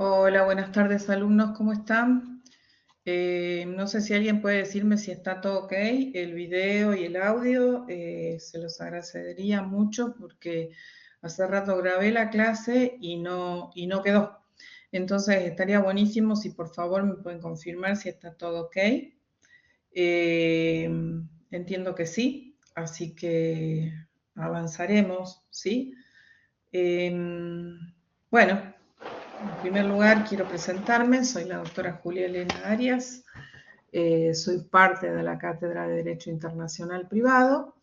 Hola, buenas tardes alumnos, ¿cómo están? No sé si alguien puede decirme si está todo ok, el video y el audio, se los agradecería mucho porque hace rato grabé la clase y no quedó. Entonces estaría buenísimo si por favor me pueden confirmar si está todo ok. Eh, Entiendo que sí, así que avanzaremos, ¿sí? Bueno, en primer lugar, quiero presentarme. Soy la doctora Julia Elena Arias. Soy parte de la Cátedra de Derecho Internacional Privado.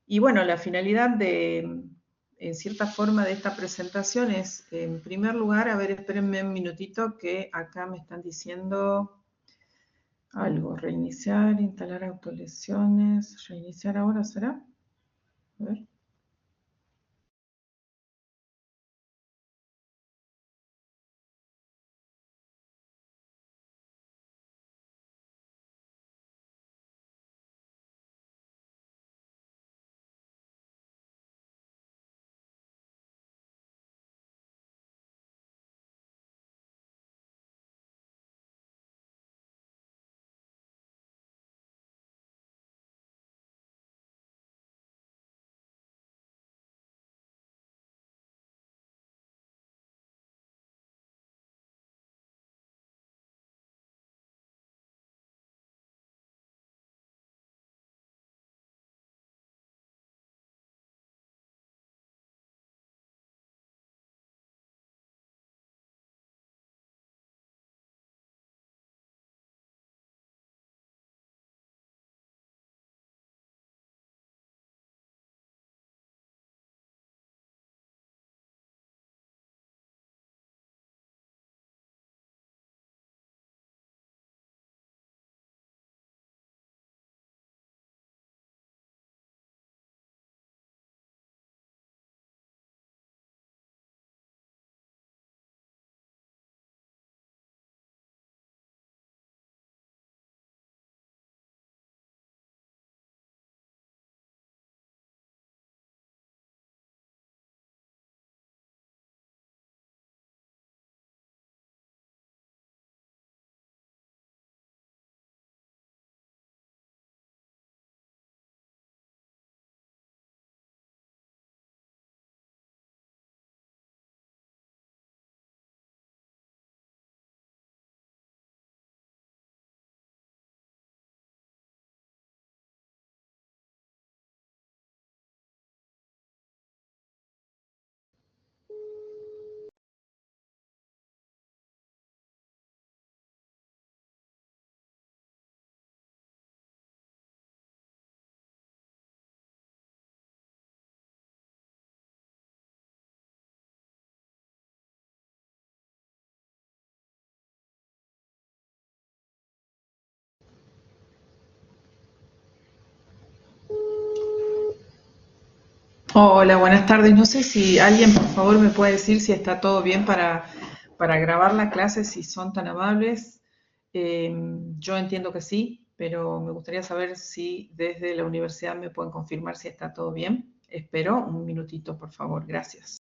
Y bueno, la finalidad en cierta forma, de esta presentación es, en primer lugar, a ver, espérenme un minutito que acá me están diciendo algo. Reiniciar, instalar autolesiones. Reiniciar ahora, ¿será? A ver. Hola, buenas tardes. No sé si alguien por favor me puede decir si está todo bien para grabar la clase, si son tan amables. Yo entiendo que sí, pero me gustaría saber si desde la universidad me pueden confirmar si está todo bien. Espero un minutito, por favor. Gracias.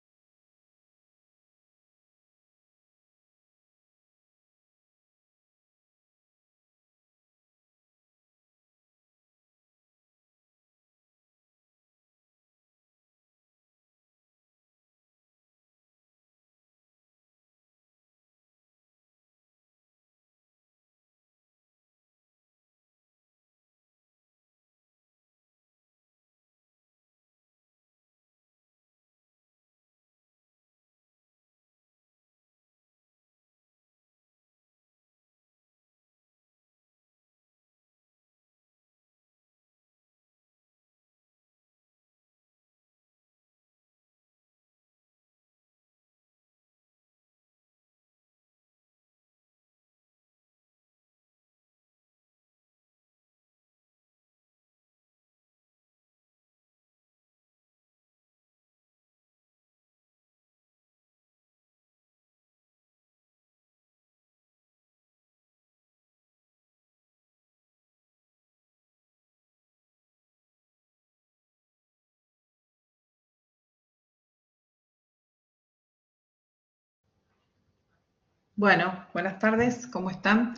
Bueno, buenas tardes, ¿cómo están?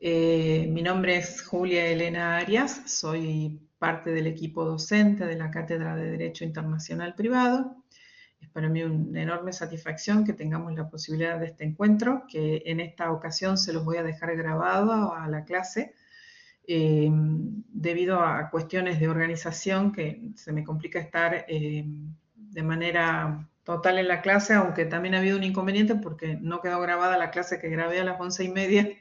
Mi nombre es Julia Elena Arias, soy parte del equipo docente de la Cátedra de Derecho Internacional Privado. Es para mí una enorme satisfacción que tengamos la posibilidad de este encuentro, que en esta ocasión se los voy a dejar grabado a la clase, debido a cuestiones de organización que se me complica estar de manera total en la clase, aunque también ha habido un inconveniente porque no quedó grabada la clase que grabé a las 11:30,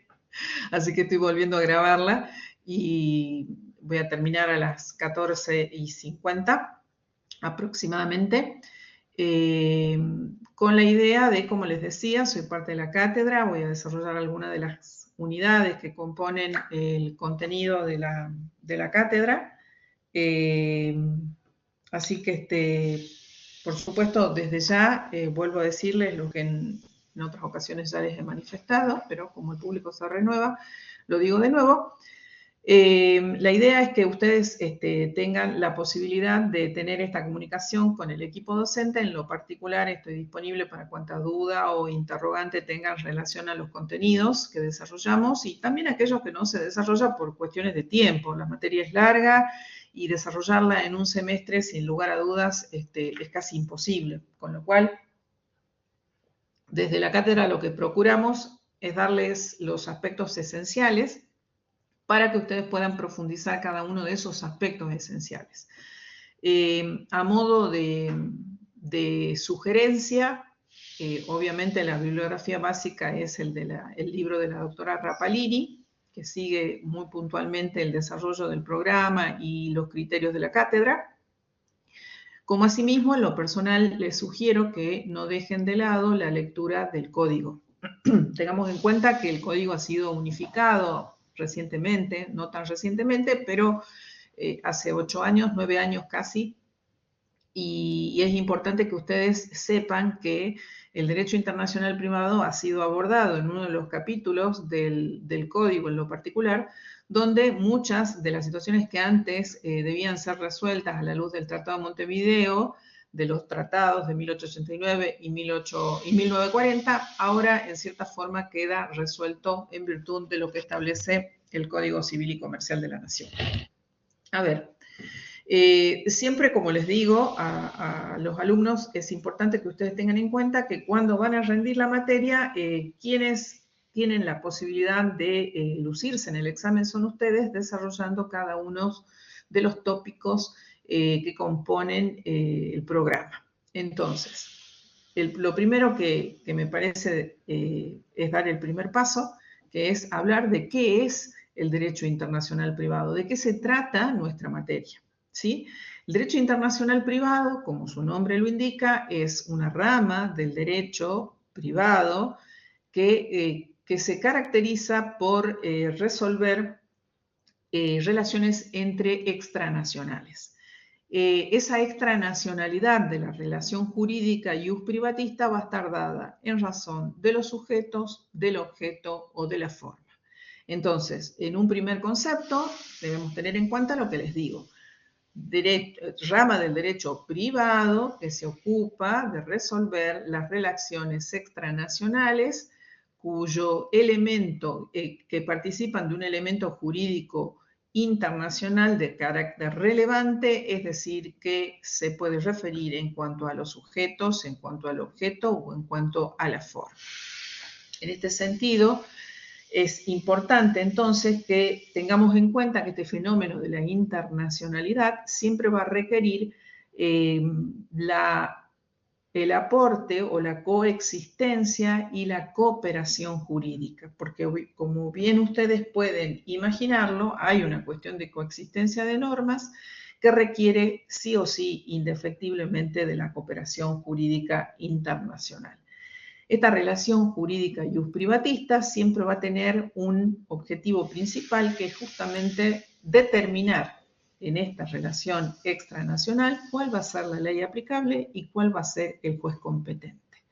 así que estoy volviendo a grabarla y voy a terminar a las 14:50 aproximadamente, con la idea de, como les decía, soy parte de la cátedra, voy a desarrollar algunas de las unidades que componen el contenido de la cátedra. Así que, por supuesto, desde ya vuelvo a decirles lo que en otras ocasiones ya les he manifestado, pero como el público se renueva, lo digo de nuevo. La idea es que ustedes tengan la posibilidad de tener esta comunicación con el equipo docente. En lo particular, estoy disponible para cuanta duda o interrogante tengan en relación a los contenidos que desarrollamos y también aquellos que no se desarrollan por cuestiones de tiempo. La materia es larga y desarrollarla en un semestre, sin lugar a dudas, es casi imposible. Con lo cual, desde la cátedra lo que procuramos es darles los aspectos esenciales para que ustedes puedan profundizar cada uno de esos aspectos esenciales. A modo de sugerencia, obviamente la bibliografía básica es el libro de la doctora Rapalini, que sigue muy puntualmente el desarrollo del programa y los criterios de la cátedra. Como asimismo, en lo personal les sugiero que no dejen de lado la lectura del código. Tengamos en cuenta que el código ha sido unificado recientemente, no tan recientemente, pero hace 8 años, 9 años casi, y es importante que ustedes sepan que el derecho internacional privado ha sido abordado en uno de los capítulos del código en lo particular, donde muchas de las situaciones que antes debían ser resueltas a la luz del Tratado de Montevideo, de los tratados de 1889 y 1940, ahora en cierta forma queda resuelto en virtud de lo que establece el Código Civil y Comercial de la Nación. A ver, siempre, como les digo a los alumnos, es importante que ustedes tengan en cuenta que cuando van a rendir la materia, quienes tienen la posibilidad de lucirse en el examen son ustedes, desarrollando cada uno de los tópicos que componen el programa. Entonces, lo primero que me parece es dar el primer paso, que es hablar de qué es el derecho internacional privado, de qué se trata nuestra materia. ¿Sí? El derecho internacional privado, como su nombre lo indica, es una rama del derecho privado que se caracteriza por resolver relaciones entre extranacionales. Esa extranacionalidad de la relación jurídica ius privatista va a estar dada en razón de los sujetos, del objeto o de la forma. Entonces, en un primer concepto, debemos tener en cuenta lo que les digo. Rama del derecho privado que se ocupa de resolver las relaciones extranacionales cuyo elemento, que participan de un elemento jurídico internacional de carácter relevante, es decir, que se puede referir en cuanto a los sujetos, en cuanto al objeto o en cuanto a la forma. En este sentido, es importante entonces que tengamos en cuenta que este fenómeno de la internacionalidad siempre va a requerir el aporte o la coexistencia y la cooperación jurídica, porque como bien ustedes pueden imaginarlo, hay una cuestión de coexistencia de normas que requiere sí o sí indefectiblemente de la cooperación jurídica internacional. Esta relación jurídica ius privatista siempre va a tener un objetivo principal, que es justamente determinar en esta relación extranacional cuál va a ser la ley aplicable y cuál va a ser el juez competente.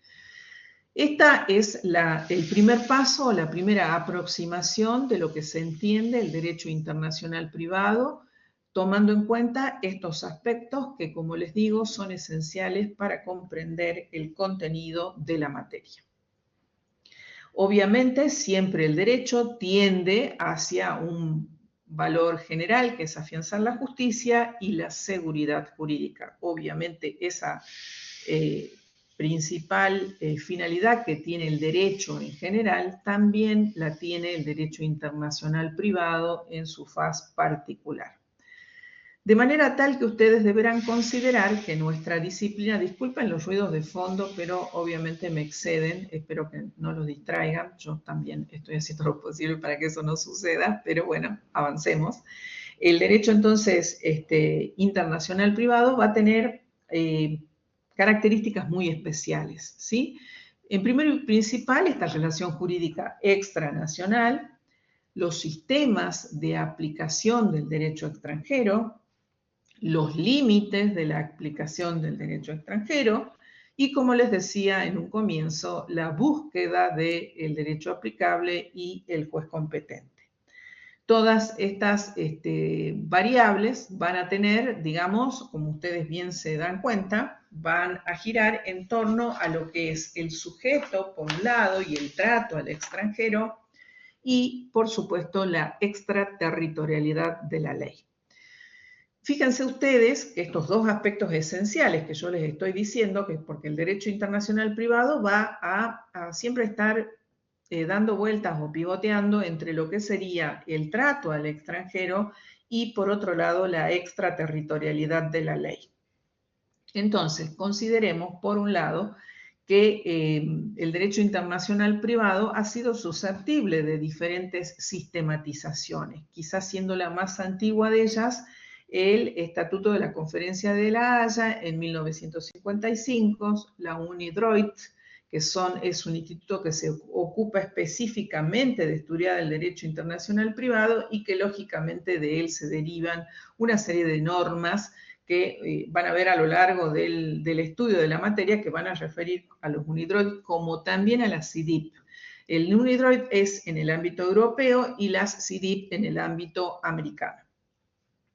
Esta es el primer paso, la primera aproximación de lo que se entiende el derecho internacional privado, tomando en cuenta estos aspectos que, como les digo, son esenciales para comprender el contenido de la materia. Obviamente, siempre el derecho tiende hacia un valor general, que es afianzar la justicia y la seguridad jurídica. Obviamente, esa principal finalidad que tiene el derecho en general, también la tiene el derecho internacional privado en su faz particular. De manera tal que ustedes deberán considerar que nuestra disciplina, disculpen los ruidos de fondo, pero obviamente me exceden, espero que no los distraigan, yo también estoy haciendo lo posible para que eso no suceda, pero bueno, avancemos. El derecho entonces internacional privado va a tener características muy especiales, ¿sí? En primer y principal, esta relación jurídica extranacional, los sistemas de aplicación del derecho extranjero, los límites de la aplicación del derecho extranjero y, como les decía en un comienzo, la búsqueda del derecho aplicable y el juez competente. Todas estas variables van a tener, digamos, como ustedes bien se dan cuenta, van a girar en torno a lo que es el sujeto, por un lado, y el trato al extranjero, y, por supuesto, la extraterritorialidad de la ley. Fíjense ustedes que estos dos aspectos esenciales que yo les estoy diciendo, que es porque el derecho internacional privado va a siempre estar dando vueltas o pivoteando entre lo que sería el trato al extranjero y, por otro lado, la extraterritorialidad de la ley. Entonces, consideremos, por un lado, que el derecho internacional privado ha sido susceptible de diferentes sistematizaciones, quizás siendo la más antigua de ellas el Estatuto de la Conferencia de La Haya en 1955, la UNIDROIT, que es un instituto que se ocupa específicamente de estudiar el derecho internacional privado y que lógicamente de él se derivan una serie de normas que van a ver a lo largo del estudio de la materia que van a referir a los UNIDROIT como también a las CIDIP. El UNIDROIT es en el ámbito europeo y las CIDIP en el ámbito americano.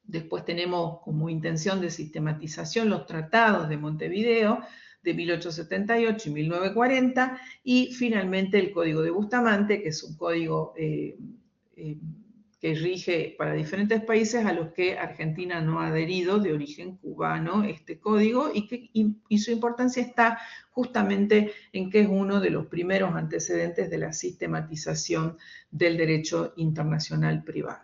Después tenemos como intención de sistematización los tratados de Montevideo de 1878 y 1940 y finalmente el Código de Bustamante, que es un código que rige para diferentes países a los que Argentina no ha adherido, de origen cubano, este código, y su importancia está justamente en que es uno de los primeros antecedentes de la sistematización del derecho internacional privado.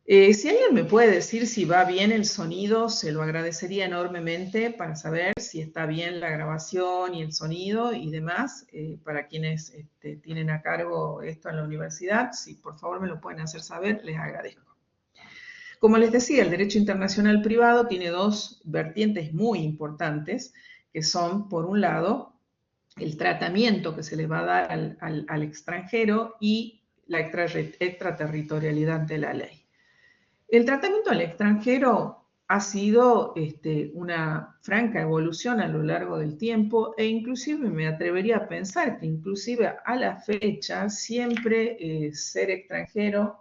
Si alguien me puede decir si va bien el sonido, se lo agradecería enormemente para saber si está bien la grabación y el sonido y demás, para quienes tienen a cargo esto en la universidad. Si por favor me lo pueden hacer saber, les agradezco. Como les decía, el derecho internacional privado tiene dos vertientes muy importantes, que son, por un lado, el tratamiento que se le va a dar al extranjero y la extraterritorialidad de la ley. El tratamiento al extranjero ha sido una franca evolución a lo largo del tiempo e inclusive me atrevería a pensar que inclusive a la fecha siempre ser extranjero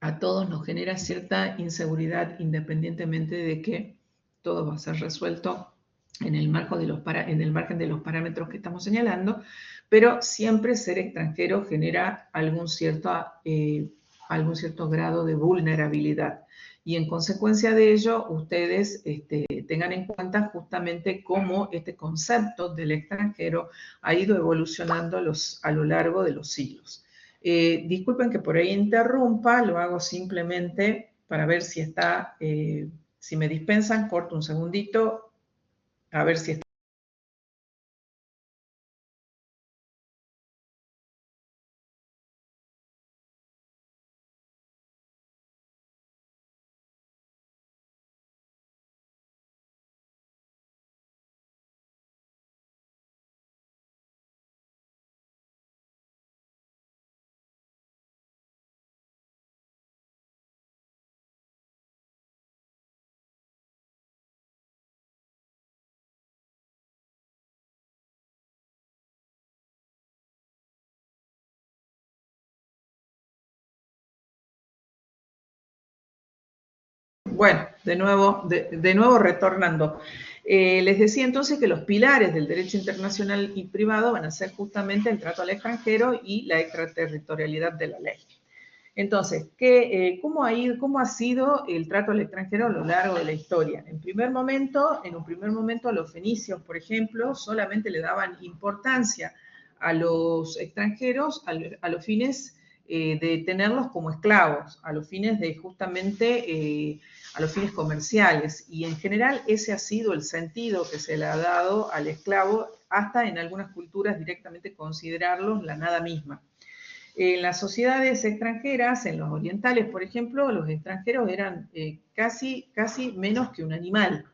a todos nos genera cierta inseguridad independientemente de que todo va a ser resuelto en el margen de los parámetros que estamos señalando, pero siempre ser extranjero genera algún cierto grado de vulnerabilidad. Y en consecuencia de ello, ustedes tengan en cuenta justamente cómo este concepto del extranjero ha ido evolucionando a lo largo de los siglos. Disculpen que por ahí interrumpa, lo hago simplemente para ver si está, si me dispensan, corto un segundito, a ver si está. Bueno, de nuevo retornando. Les decía entonces que los pilares del derecho internacional y privado van a ser justamente el trato al extranjero y la extraterritorialidad de la ley. Entonces, ¿cómo ha sido el trato al extranjero a lo largo de la historia? En un primer momento, a los fenicios, por ejemplo, solamente le daban importancia a los extranjeros a los fines de tenerlos como esclavos, a los fines de justamente, a los fines comerciales. Y en general ese ha sido el sentido que se le ha dado al esclavo, hasta en algunas culturas directamente considerarlos la nada misma. En las sociedades extranjeras, en los orientales, por ejemplo, los extranjeros eran casi menos que un animal.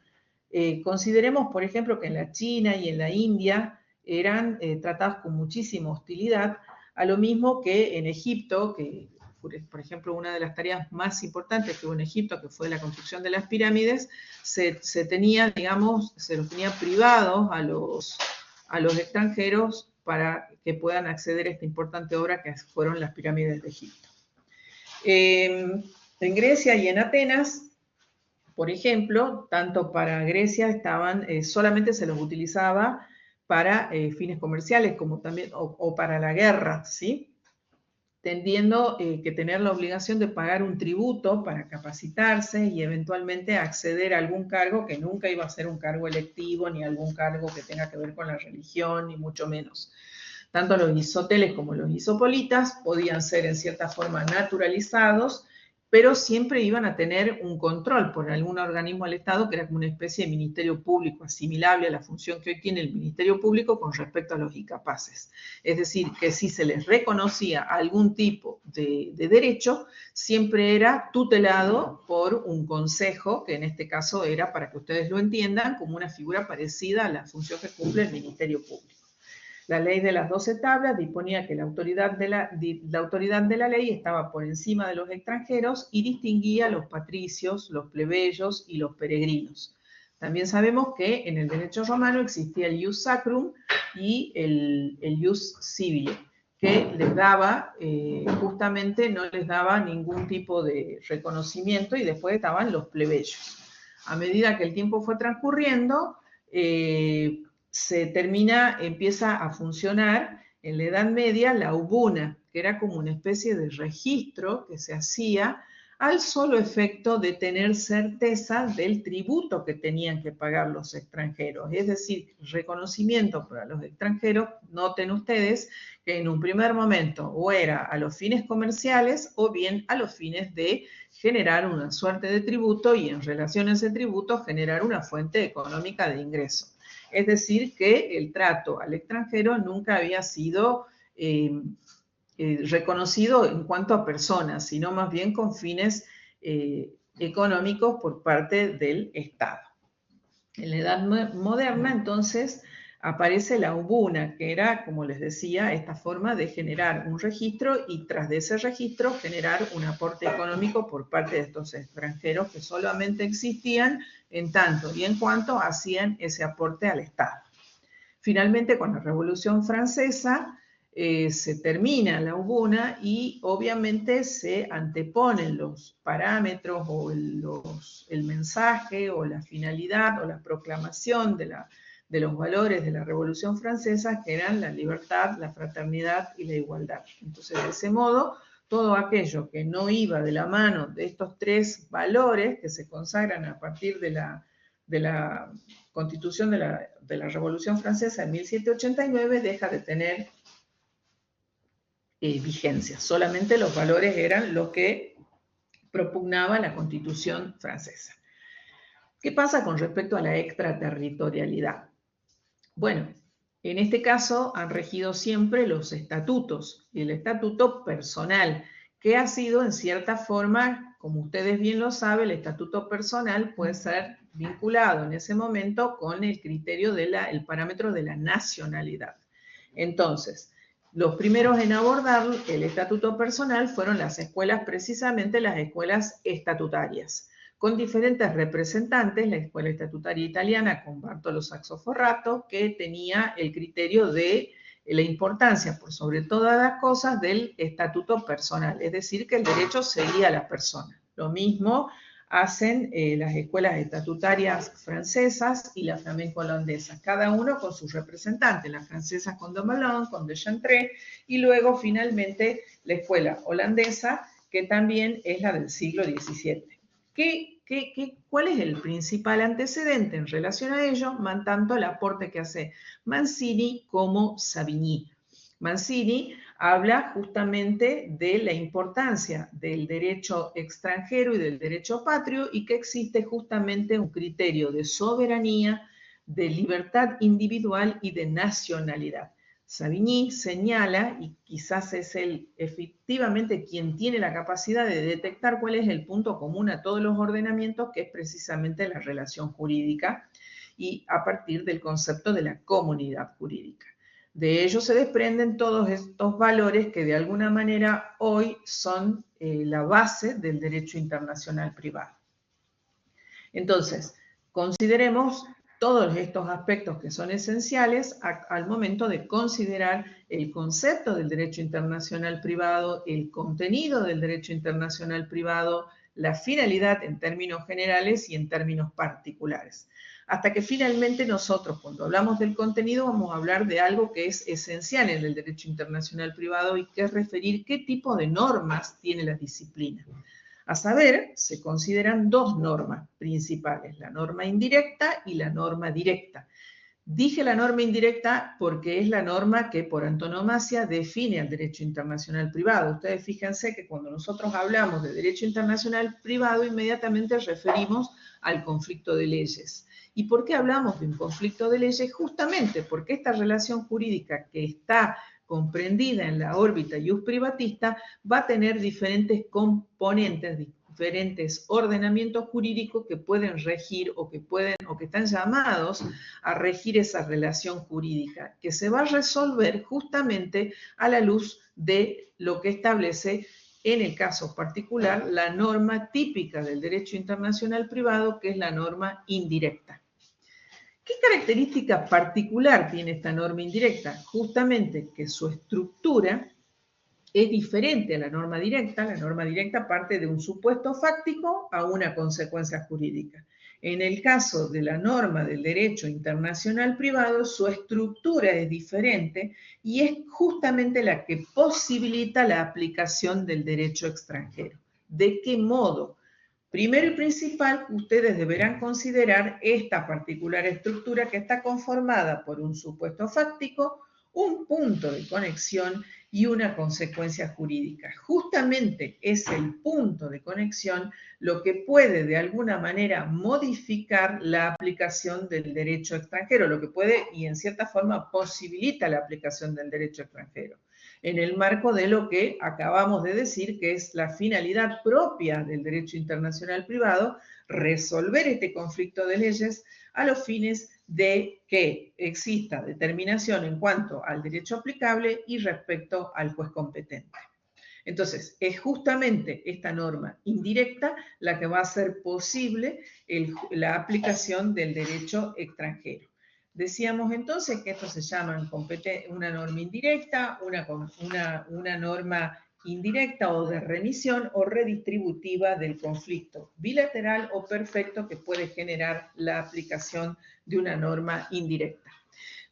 Consideremos, por ejemplo, que en la China y en la India eran tratados con muchísima hostilidad, a lo mismo que en Egipto, que por ejemplo, una de las tareas más importantes que hubo en Egipto, que fue la construcción de las pirámides, se los tenía privados a los extranjeros para que puedan acceder a esta importante obra que fueron las pirámides de Egipto. En Grecia y en Atenas, por ejemplo, tanto para Grecia solamente se los utilizaba para fines comerciales como también, o para la guerra, ¿sí? Tendiendo que tener la obligación de pagar un tributo para capacitarse y eventualmente acceder a algún cargo que nunca iba a ser un cargo electivo, ni algún cargo que tenga que ver con la religión, ni mucho menos. Tanto los isoteles como los isopolitas podían ser en cierta forma naturalizados, pero siempre iban a tener un control por algún organismo del Estado que era como una especie de ministerio público, asimilable a la función que hoy tiene el ministerio público con respecto a los incapaces. Es decir, que si se les reconocía algún tipo de derecho, siempre era tutelado por un consejo, que en este caso era, para que ustedes lo entiendan, como una figura parecida a la función que cumple el ministerio público. La ley de las 12 tablas disponía que la autoridad de la ley estaba por encima de los extranjeros y distinguía a los patricios, los plebeyos y los peregrinos. También sabemos que en el derecho romano existía el ius sacrum y el ius civile, que les daba, justamente no les daba ningún tipo de reconocimiento, y después estaban los plebeyos. A medida que el tiempo fue transcurriendo, empieza a funcionar en la Edad Media la ubuna, que era como una especie de registro que se hacía al solo efecto de tener certeza del tributo que tenían que pagar los extranjeros. Es decir, reconocimiento para los extranjeros, noten ustedes que en un primer momento o era a los fines comerciales o bien a los fines de generar una suerte de tributo y en relación a ese tributo generar una fuente económica de ingreso. Es decir, que el trato al extranjero nunca había sido reconocido en cuanto a personas, sino más bien con fines económicos por parte del Estado. En la Edad Moderna, entonces, aparece la ubuna, que era, como les decía, esta forma de generar un registro y tras de ese registro generar un aporte económico por parte de estos extranjeros que solamente existían en tanto y en cuanto hacían ese aporte al Estado. Finalmente, con la Revolución Francesa, se termina la ubuna y obviamente se anteponen los parámetros o el mensaje o la finalidad o la proclamación de los valores de la Revolución Francesa, que eran la libertad, la fraternidad y la igualdad. Entonces, de ese modo, todo aquello que no iba de la mano de estos tres valores que se consagran a partir de la Constitución de la Revolución Francesa en 1789 deja de tener vigencia. Solamente los valores eran los que propugnaba la Constitución francesa. ¿Qué pasa con respecto a la extraterritorialidad? Bueno, en este caso han regido siempre los estatutos y el estatuto personal, que ha sido en cierta forma, como ustedes bien lo saben, el estatuto personal puede ser vinculado en ese momento con el criterio el parámetro de la nacionalidad. Entonces, los primeros en abordar el estatuto personal fueron las escuelas, precisamente las escuelas estatutarias, con diferentes representantes, la escuela estatutaria italiana con Bartolo Saxo Forrato, que tenía el criterio de la importancia, por sobre todas las cosas, del estatuto personal, es decir, que el derecho seguía a la persona. Lo mismo hacen las escuelas estatutarias francesas y las flamenco-holandesas, cada uno con sus representantes, las francesas con Domalon, con Deschantré, y luego finalmente la escuela holandesa, que también es la del siglo XVII. ¿Cuál es el principal antecedente en relación a ello? Tanto el aporte que hace Mancini como Savigny. Mancini habla justamente de la importancia del derecho extranjero y del derecho patrio y que existe justamente un criterio de soberanía, de libertad individual y de nacionalidad. Savigny señala, y quizás es él efectivamente quien tiene la capacidad de detectar cuál es el punto común a todos los ordenamientos, que es precisamente la relación jurídica y a partir del concepto de la comunidad jurídica. De ello se desprenden todos estos valores que de alguna manera hoy son la base del derecho internacional privado. Entonces, consideremos todos estos aspectos que son esenciales al momento de considerar el concepto del derecho internacional privado, el contenido del derecho internacional privado, la finalidad en términos generales y en términos particulares. Hasta que finalmente nosotros, cuando hablamos del contenido, vamos a hablar de algo que es esencial en el derecho internacional privado y que es referir qué tipo de normas tiene la disciplina. A saber, se consideran dos normas principales, la norma indirecta y la norma directa. Dije la norma indirecta porque es la norma que por antonomasia define al derecho internacional privado. Ustedes fíjense que cuando nosotros hablamos de derecho internacional privado, inmediatamente referimos al conflicto de leyes. ¿Y por qué hablamos de un conflicto de leyes? Justamente porque esta relación jurídica que está comprendida en la órbita ius privatista va a tener diferentes componentes, diferentes ordenamientos jurídicos que pueden regir o que están llamados a regir esa relación jurídica, que se va a resolver justamente a la luz de lo que establece en el caso particular la norma típica del derecho internacional privado, que es la norma indirecta. ¿Qué característica particular tiene esta norma indirecta? Justamente que su estructura es diferente a la norma directa. La norma directa parte de un supuesto fáctico a una consecuencia jurídica. En el caso de la norma del derecho internacional privado, su estructura es diferente y es justamente la que posibilita la aplicación del derecho extranjero. ¿De qué modo? Primero y principal, ustedes deberán considerar esta particular estructura que está conformada por un supuesto fáctico, un punto de conexión y una consecuencia jurídica. Justamente es el punto de conexión lo que puede de alguna manera modificar la aplicación del derecho extranjero, lo que puede y en cierta forma posibilita la aplicación del derecho extranjero, en el marco de lo que acabamos de decir, que es la finalidad propia del derecho internacional privado, resolver este conflicto de leyes a los fines de que exista determinación en cuanto al derecho aplicable y respecto al juez competente. Entonces, es justamente esta norma indirecta la que va a hacer posible la aplicación del derecho extranjero. Decíamos entonces que esto se llama una norma indirecta, una norma indirecta o de remisión o redistributiva del conflicto bilateral o perfecto que puede generar la aplicación de una norma indirecta.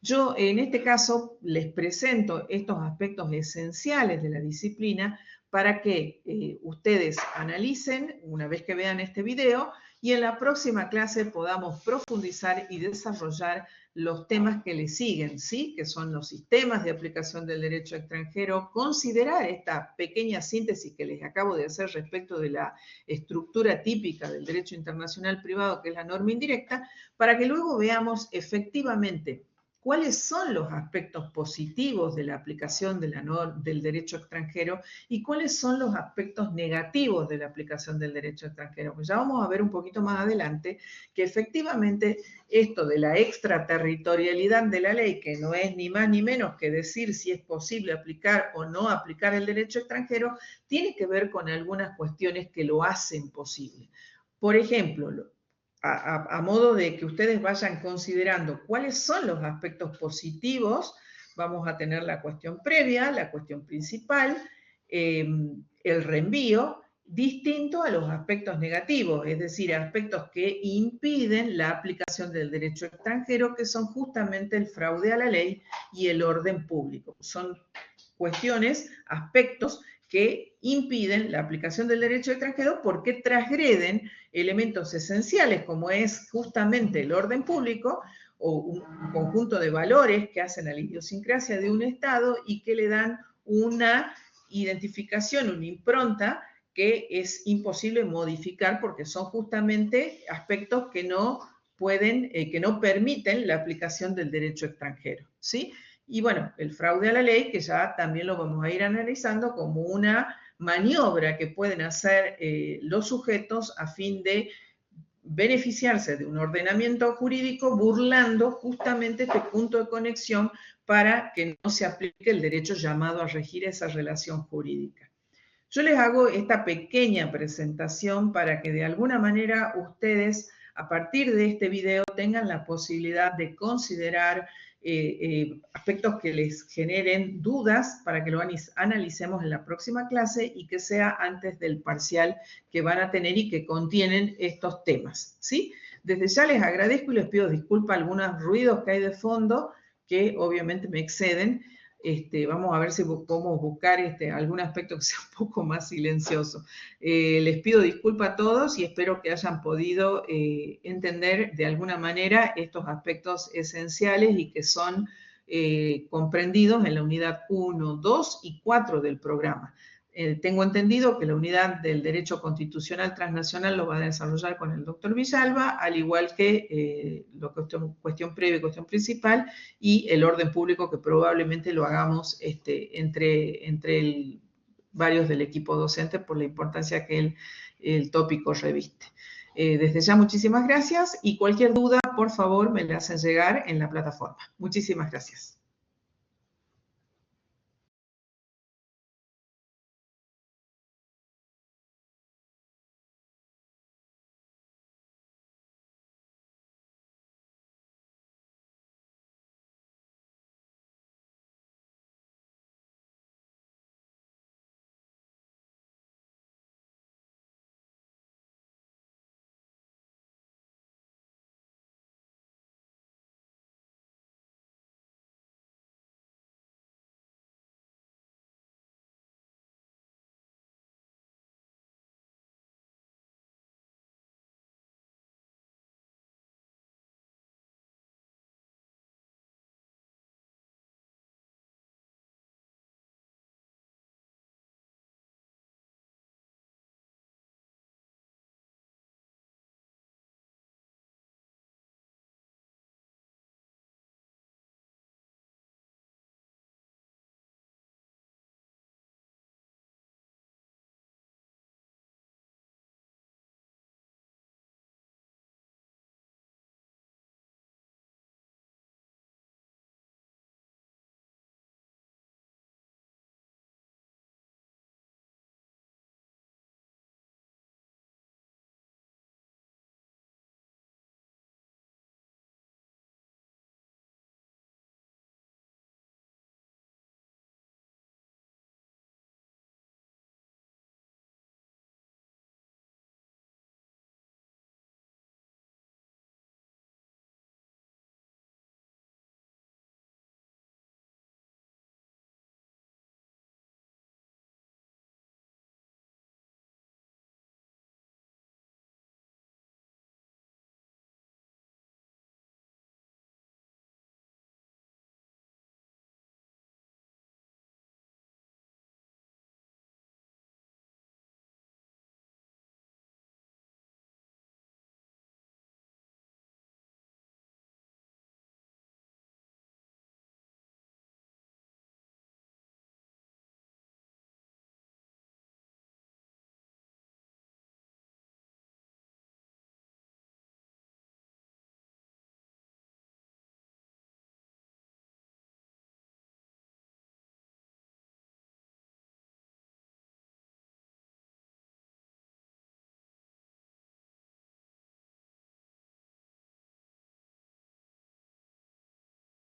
Yo en este caso les presento estos aspectos esenciales de la disciplina para que ustedes analicen una vez que vean este video y en la próxima clase podamos profundizar y desarrollar los temas que le siguen, ¿sí? Que son los sistemas de aplicación del derecho extranjero, considerar esta pequeña síntesis que les acabo de hacer respecto de la estructura típica del derecho internacional privado, que es la norma indirecta, para que luego veamos efectivamente cuáles son los aspectos positivos de la aplicación del derecho extranjero y cuáles son los aspectos negativos de la aplicación del derecho extranjero. Pues ya vamos a ver un poquito más adelante que efectivamente esto de la extraterritorialidad de la ley, que no es ni más ni menos que decir si es posible aplicar o no aplicar el derecho extranjero, tiene que ver con algunas cuestiones que lo hacen posible. Por ejemplo, a modo de que ustedes vayan considerando cuáles son los aspectos positivos, vamos a tener la cuestión previa, la cuestión principal, el reenvío, distinto a los aspectos negativos, es decir, aspectos que impiden la aplicación del derecho extranjero, que son justamente el fraude a la ley y el orden público. Son cuestiones, aspectos que impiden la aplicación del derecho extranjero porque transgreden elementos esenciales como es justamente el orden público o un conjunto de valores que hacen a la idiosincrasia de un Estado y que le dan una identificación, una impronta que es imposible modificar porque son justamente aspectos que no pueden, que no permiten la aplicación del derecho extranjero, ¿sí? Y bueno, el fraude a la ley, que ya también lo vamos a ir analizando como una maniobra que pueden hacer los sujetos a fin de beneficiarse de un ordenamiento jurídico burlando justamente este punto de conexión para que no se aplique el derecho llamado a regir esa relación jurídica. Yo les hago esta pequeña presentación para que de alguna manera ustedes, a partir de este video, tengan la posibilidad de considerar aspectos que les generen dudas para que lo analicemos en la próxima clase y que sea antes del parcial que van a tener y que contienen estos temas, ¿sí? Desde ya les agradezco y les pido disculpas a algunos ruidos que hay de fondo que obviamente me exceden. Vamos a ver si podemos buscar algún aspecto que sea un poco más silencioso. Les pido disculpas a todos y espero que hayan podido entender de alguna manera estos aspectos esenciales y que son comprendidos en la unidad 1, 2 y 4 del programa. Tengo entendido que la unidad del derecho constitucional transnacional lo va a desarrollar con el doctor Villalba, al igual que cuestión previa y cuestión principal, y el orden público que probablemente lo hagamos entre varios del equipo docente por la importancia que el tópico reviste. Desde ya muchísimas gracias y cualquier duda, por favor, me la hacen llegar en la plataforma. Muchísimas gracias.